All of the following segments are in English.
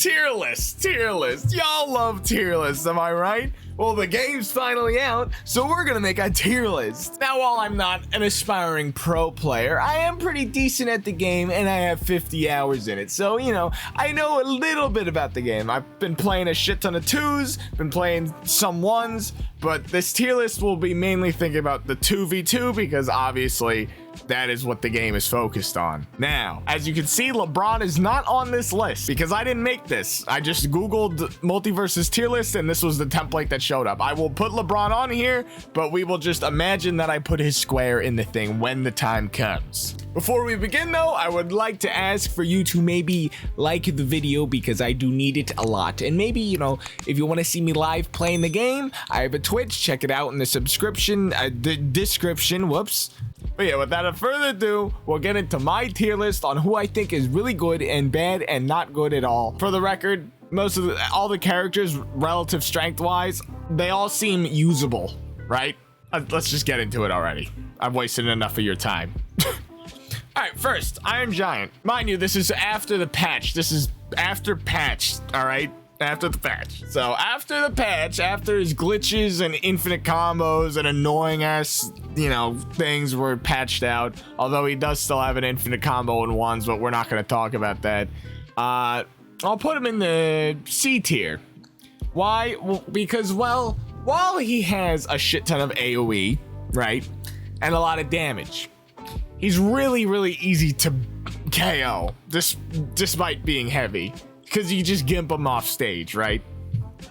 tier list. Y'all love tier lists, am I right? Well, the game's finally out, so we're gonna make a tier list. Now, while I'm not an aspiring pro player, I am pretty decent at the game and I have 50 hours in it. So, you know, I know a little bit about the game. I've been playing a shit ton of 2s, been playing some 1s, but this tier list will be mainly thinking about the 2v2 because obviously that is what the game is focused on. Now, as you can see, Lebron is not on this list because I didn't make this. I just Googled MultiVersus tier list and this was the template that showed up. I will put LeBron on here, but we will just imagine that I put his square in the thing when the time comes. Before we begin though, I would like to ask for you to maybe like the video because I do need it a lot. And maybe, you know, if you want to see me live playing the game, I have a Twitch, check it out in the description, whoops. But yeah, without further ado, we'll get into my tier list on who I think is really good and bad and not good at all. For the record, all the characters, relative strength wise, they all seem usable, right? Let's just get into it already. I've wasted enough of your time. Alright, first, Iron Giant. Mind you, this is after the patch. This is after patch, alright? After the patch. So after the patch, after his glitches and infinite combos and annoying ass, you know, things were patched out, although he does still have an infinite combo in 1s, but we're not going to talk about that. I'll put him in the C tier. Why? Well, because, well, while he has a shit ton of AoE, right, and a lot of damage, he's really, really easy to KO, despite being heavy. Because you just gimp him off stage, right?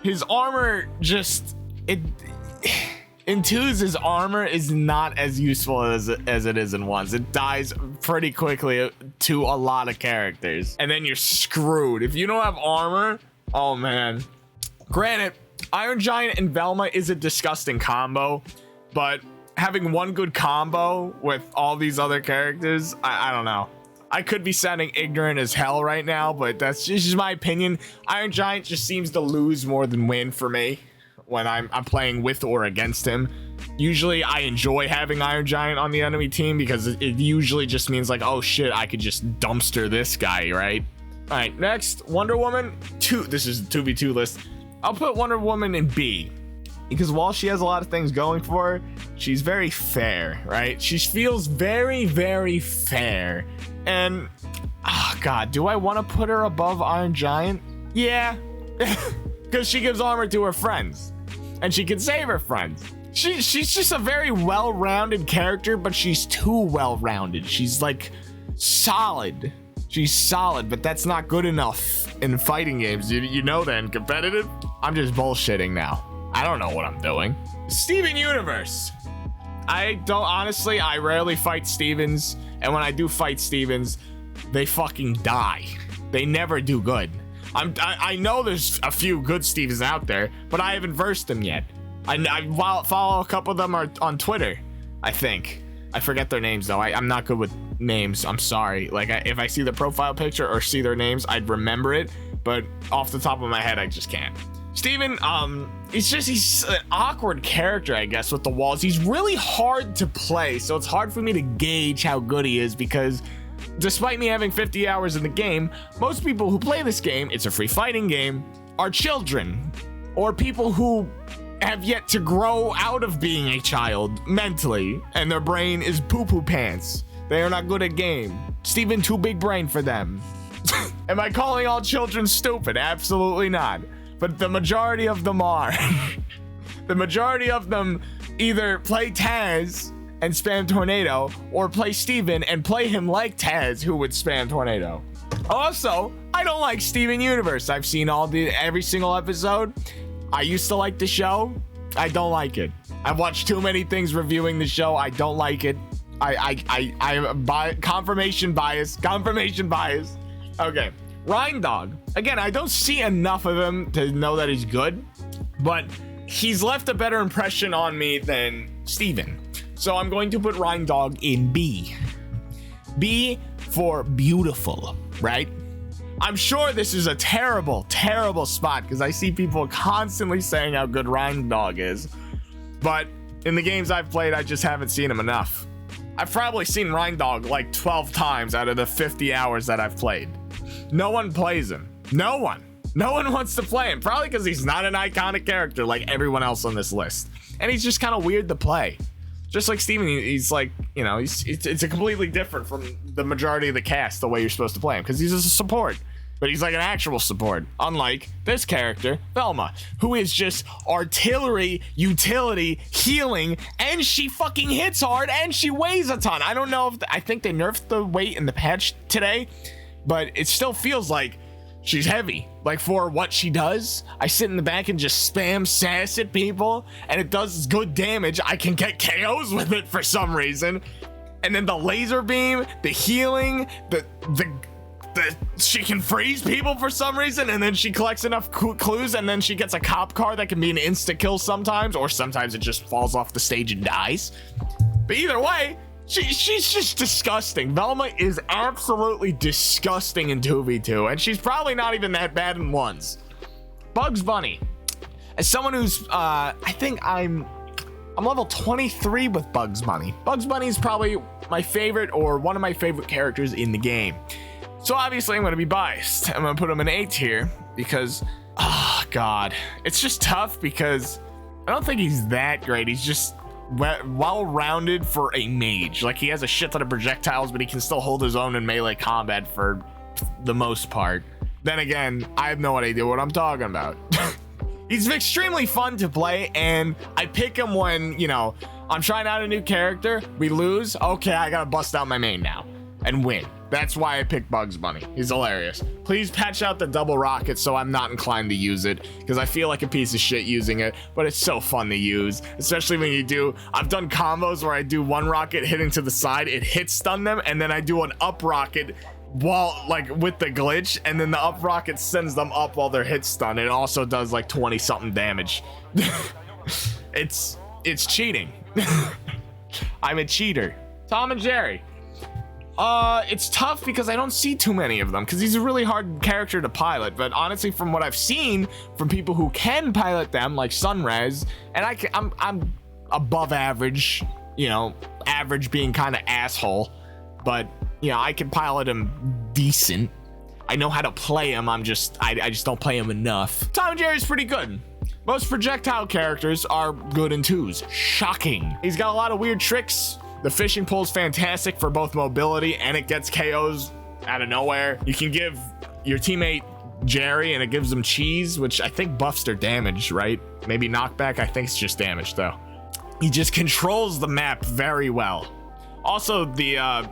His armor just... in 2s, his armor is not as useful as it is in 1s. It dies pretty quickly to a lot of characters. And then you're screwed. If you don't have armor, oh man. Granted, Iron Giant and Velma is a disgusting combo. But having one good combo with all these other characters, I don't know. I could be sounding ignorant as hell right now, but that's just my opinion. Iron Giant just seems to lose more than win for me when I'm playing with or against him. Usually I enjoy having Iron Giant on the enemy team because it usually just means like, oh shit, I could just dumpster this guy, right? All right, next, Wonder Woman 2. This is the 2v2 list. I'll put Wonder Woman in B because while she has a lot of things going for her, she's very fair, right? She feels very, very fair. And, oh god, do I want to put her above Iron Giant? Yeah, because she gives armor to her friends, and she can save her friends. She's just a very well-rounded character, but she's too well-rounded. She's like solid. She's solid, but that's not good enough in fighting games. You know that in competitive? I'm just bullshitting now. I don't know what I'm doing. Steven Universe. Honestly, I rarely fight Stevens. And when I do fight Stevens, they fucking die. They never do good. I know there's a few good Stevens out there, but I haven't versed them yet. I follow a couple of them on Twitter, I think. I forget their names, though. I'm not good with names. I'm sorry. Like, if I see the profile picture or see their names, I'd remember it. But off the top of my head, I just can't. Steven, he's an awkward character, I guess, with the walls. He's really hard to play, so it's hard for me to gauge how good he is because despite me having 50 hours in the game, most people who play this game, it's a free fighting game, are children or people who have yet to grow out of being a child mentally, and their brain is poo-poo pants. They are not good at game. Steven, too big brain for them. Am I calling all children stupid? Absolutely not. But the majority of them are. The majority of them either play Taz and spam Tornado, or play Steven and play him like Taz, who would spam Tornado. Also, I don't like Steven Universe. I've seen every single episode. I used to like the show. I don't like it. I've watched too many things reviewing the show. I don't like it. Confirmation bias. Okay. Reindog. Again, I don't see enough of him to know that he's good, but he's left a better impression on me than Steven. So I'm going to put Reindog in B. B for beautiful, right? I'm sure this is a terrible, terrible spot because I see people constantly saying how good Reindog is, but in the games I've played, I just haven't seen him enough. I've probably seen Reindog like 12 times out of the 50 hours that I've played. No one plays him. No one. No one wants to play him, probably because he's not an iconic character like everyone else on this list. And he's just kind of weird to play. Just like Steven, he's like, you know, it's a completely different from the majority of the cast, the way you're supposed to play him, because he's a support. But he's like an actual support, unlike this character, Velma, who is just artillery, utility, healing, and she fucking hits hard, and she weighs a ton. I don't know if, I think they nerfed the weight in the patch today, but it still feels like she's heavy. Like, for what she does, I sit in the back and just spam sass at people, and it does good damage. I can get KOs with it for some reason. And then the laser beam, the healing, she can freeze people for some reason, and then she collects enough clues, and then she gets a cop car that can be an insta kill sometimes, or sometimes it just falls off the stage and dies. But either way, she's just disgusting. Velma is absolutely disgusting in 2v2, and she's probably not even that bad in ones. Bugs Bunny. As someone who's I think I'm level 23 with Bugs Bunny. Bugs Bunny is probably my favorite, or one of my favorite characters in the game. So obviously I'm going to be biased. I'm going to put him in A tier because, oh God, it's just tough because I don't think he's that great. He's just well-rounded for a mage. Like, he has a shit ton of projectiles, but he can still hold his own in melee combat for the most part. Then again, I have no idea what I'm talking about. He's extremely fun to play, and I pick him when, you know, I'm trying out a new character, we lose, okay, I gotta bust out my main now and win. That's why I picked Bugs Bunny. He's hilarious. Please patch out the double rocket so I'm not inclined to use it, because I feel like a piece of shit using it, but it's so fun to use, especially when you do, I've done combos where I do one rocket hitting to the side, it hits stun them, and then I do an up rocket while, like, with the glitch, and then the up rocket sends them up while they're hit stun. It also does like 20 something damage. It's cheating. I'm a cheater. Tom and Jerry. It's tough because I don't see too many of them because he's a really hard character to pilot, but honestly, from what I've seen from people who can pilot them, like Sunrise, and I'm above average, you know, average being kind of asshole, but you know, I can pilot him decent. I know how to play him. I just don't play him enough. Tom and Jerry's pretty good. Most projectile characters are good in 2s. Shocking. He's got a lot of weird tricks. The fishing pole's fantastic for both mobility, and it gets KOs out of nowhere. You can give your teammate Jerry, and it gives them cheese, which I think buffs their damage, right? Maybe knockback. I think it's just damage, though. He just controls the map very well. Also, the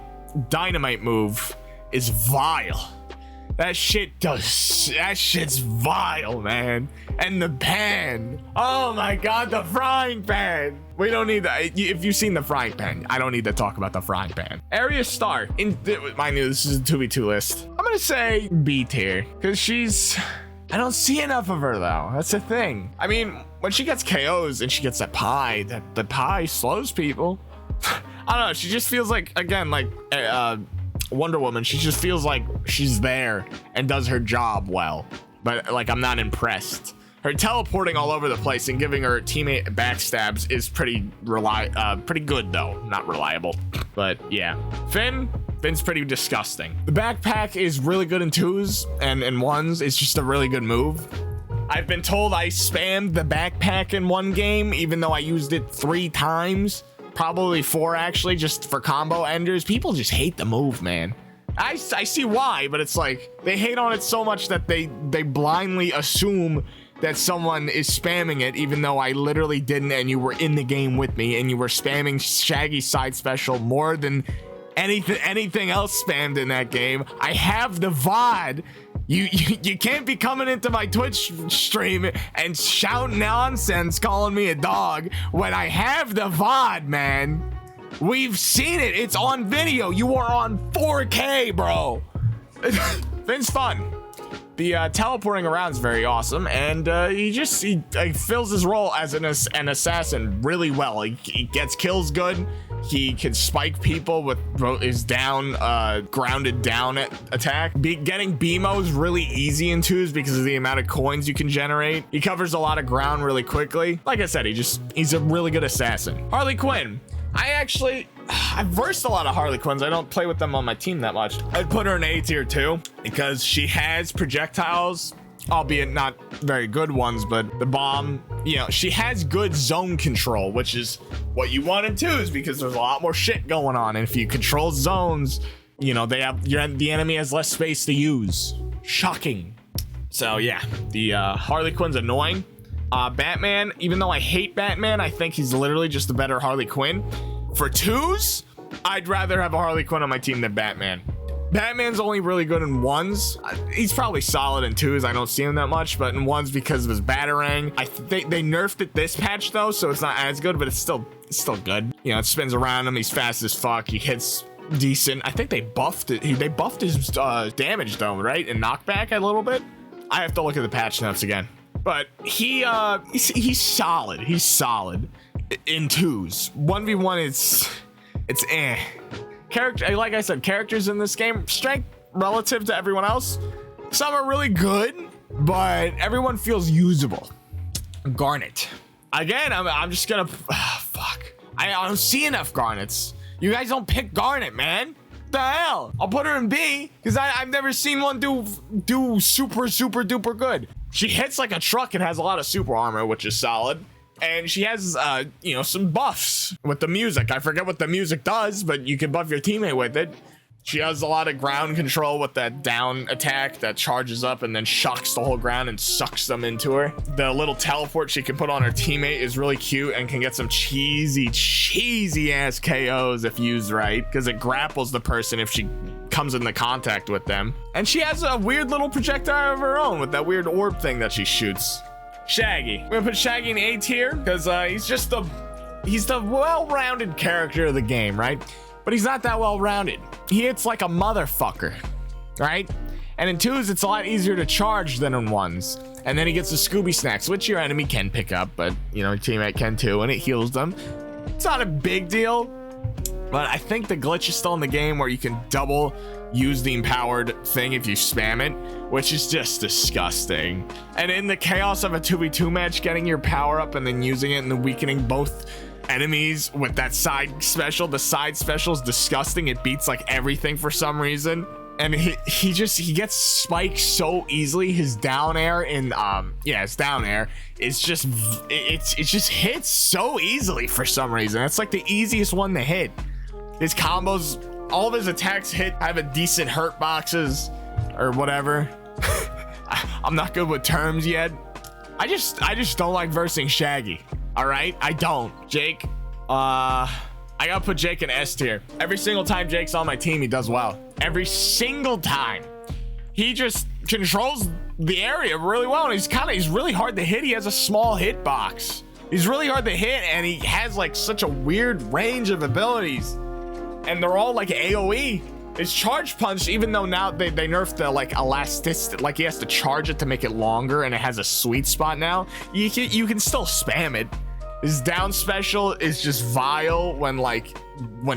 dynamite move is vile. That shit's vile, man. And the pan, oh my God, the frying pan. We don't need that. If you've seen the frying pan, I don't need to talk about the frying pan. Area Star, mind you, this is a 2v2 list. I'm gonna say B tier, because I don't see enough of her though. That's the thing. I mean, when she gets KOs and she gets that pie, the pie slows people. I don't know, she just feels like, again, like Wonder Woman, she just feels like she's there and does her job well, but like, I'm not impressed. Her teleporting all over the place and giving her teammate backstabs is pretty good though, not reliable, but yeah. Finn's pretty disgusting. The backpack is really good in 2s and in 1s. It's just a really good move. I've been told I spammed the backpack in one game, even though I used it 3 times. Probably 4 actually, just for combo enders. People just hate the move, man. I see why, but it's like they hate on it so much that they blindly assume that someone is spamming it, even though I literally didn't, and you were in the game with me and you were spamming Shaggy's side special more than anything else spammed in that game. I have the VOD. You can't be coming into my Twitch stream and shout nonsense calling me a dog when I have the VOD, man. We've seen it. It's on video. You are on 4K, bro. Finn's fun. The teleporting around is very awesome, and he fills his role as an assassin really well. He gets kills good. He can spike people with his grounded down attack. Getting BMO is really easy in 2s because of the amount of coins you can generate. He covers a lot of ground really quickly. Like I said, he's a really good assassin. Harley Quinn. I've versed a lot of Harley Quinns. I don't play with them on my team that much. I'd put her in A tier too because she has projectiles albeit not very good ones, but the bomb, you know, she has good zone control, which is what you want in twos because there's a lot more shit going on. And if you control zones, you know, the enemy has less space to use. Shocking. So yeah, the Harley Quinn's annoying. Batman, even though I hate Batman, I think he's literally just a better Harley Quinn. For twos, I'd rather have a Harley Quinn on my team than Batman. Batman's only really good in ones. He's probably solid in twos. I don't see him that much, but in ones because of his batarang. I think they nerfed it this patch though, so it's not as good, but it's still good. You know, it spins around him. He's fast as fuck. He hits decent. I think they buffed it. They buffed his damage though, right? And knockback a little bit. I have to look at the patch notes again. But he's solid. He's solid in twos. 1v1 it's eh. Character, like I said, characters in this game, strength relative to everyone else, some are really good, but everyone feels usable. Garnet. Again, I'm just gonna fuck. I don't see enough Garnets. You guys don't pick Garnet, man. The hell? I'll put her in B because I've never seen one do super duper good. She hits like a truck and has a lot of super armor, which is solid. And she has, you know, some buffs with the music. I forget what the music does, but you can buff your teammate with it. She has a lot of ground control with that down attack that charges up and then shocks the whole ground and sucks them into her. The little teleport she can put on her teammate is really cute and can get some cheesy ass KOs if used right, because it grapples the person if she comes into contact with them. And she has a weird little projectile of her own with that weird orb thing that she shoots. Shaggy. We're gonna put Shaggy in A tier because he's the well-rounded character of the game, right? But he's not that well-rounded. He hits like a motherfucker, right? And in twos, it's a lot easier to charge than in ones. And then he gets the Scooby Snacks, which your enemy can pick up, but you know, your teammate can too, and it heals them. It's not a big deal, but I think the glitch is still in the game where you can double use the empowered thing if you spam it, which is just disgusting. And in the chaos of a 2v2 match, getting your power up and then using it and then weakening both enemies with that side special, the side special is disgusting. It beats like everything for some reason. And he gets spiked so easily. His down air in his down air is just it just hits so easily for some reason. It's like the easiest one to hit. His combos, all of his attacks have a decent hurt boxes or whatever. I'm not good with terms yet. I just don't like versing Shaggy. All right, I don't. Jake, I gotta put Jake in S tier. Every single time Jake's on my team, he does well. Every single time. He just controls the area really well, and he's really hard to hit. He has a small hitbox. He's really hard to hit, and he has like such a weird range of abilities. And they're all like AoE. His charge punch, even though now they nerfed the like elasticity, like he has to charge it to make it longer, and it has a sweet spot now. You can still spam it. His down special is just vile when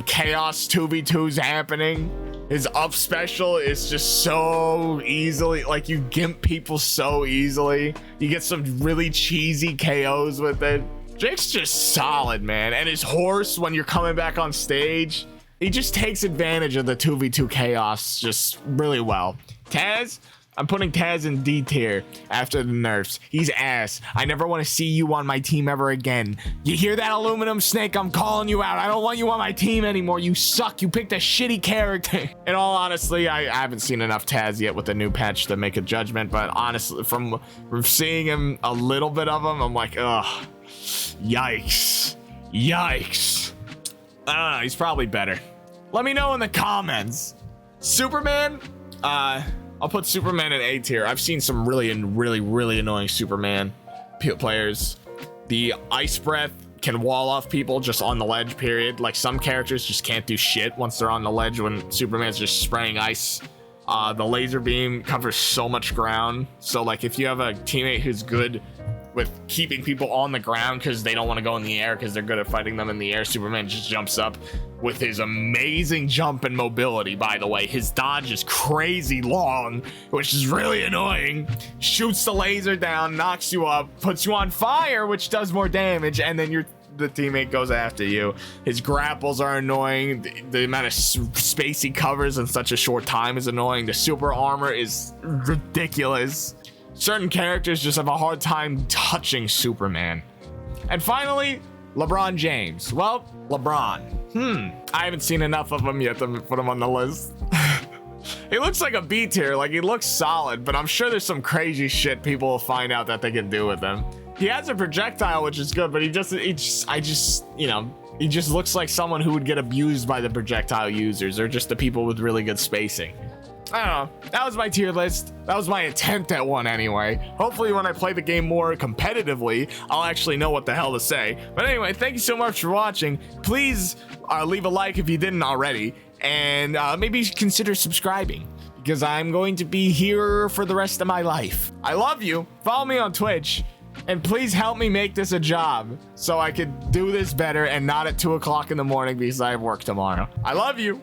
chaos 2v2's happening. His up special is just so easily, like you gimp people so easily. You get some really cheesy KOs with it. Jake's just solid, man. And his horse, when you're coming back on stage, he just takes advantage of the 2v2 chaos just really well. Taz, I'm putting Taz in D tier after the nerfs. He's ass. I never want to see you on my team ever again. You hear that, Aluminum Snake? I'm calling you out. I don't want you on my team anymore. You suck. You picked a shitty character. In all honesty, I haven't seen enough Taz yet with the new patch to make a judgment, but honestly, from seeing him, a little bit of him, I'm like, ugh, yikes. I don't know, he's probably better. Let me know in the comments. Superman, I'll put Superman in A tier. I've seen some really annoying Superman players. The ice breath can wall off people just on the ledge, period. Like some characters just can't do shit once they're on the ledge when Superman's just spraying ice. The laser beam covers so much ground. So like if you have a teammate who's good with keeping people on the ground because they don't want to go in the air because they're good at fighting them in the air, Superman just jumps up with his amazing jump and mobility. By the way, his dodge is crazy long, which is really annoying. Shoots the laser down, knocks you up, puts you on fire, which does more damage, and then the teammate goes after you. His grapples are annoying. The amount of space he covers in such a short time is annoying. The super armor is ridiculous. certain characters just have a hard time touching Superman. And finally, LeBron James. Well, LeBron. I haven't seen enough of him yet to put him on the list. He looks like a B tier, like he looks solid, but I'm sure there's some crazy shit people will find out that they can do with him. He has a projectile, which is good, but he just looks like someone who would get abused by the projectile users or just the people with really good spacing. I don't know. That was my tier list. That was my attempt at one anyway. Hopefully when I play the game more competitively, I'll actually know what the hell to say. But anyway, thank you so much for watching. Please leave a like if you didn't already. And maybe consider subscribing, because I'm going to be here for the rest of my life. I love you. Follow me on Twitch. And please help me make this a job so I could do this better and not at 2 o'clock in the morning because I have work tomorrow. I love you.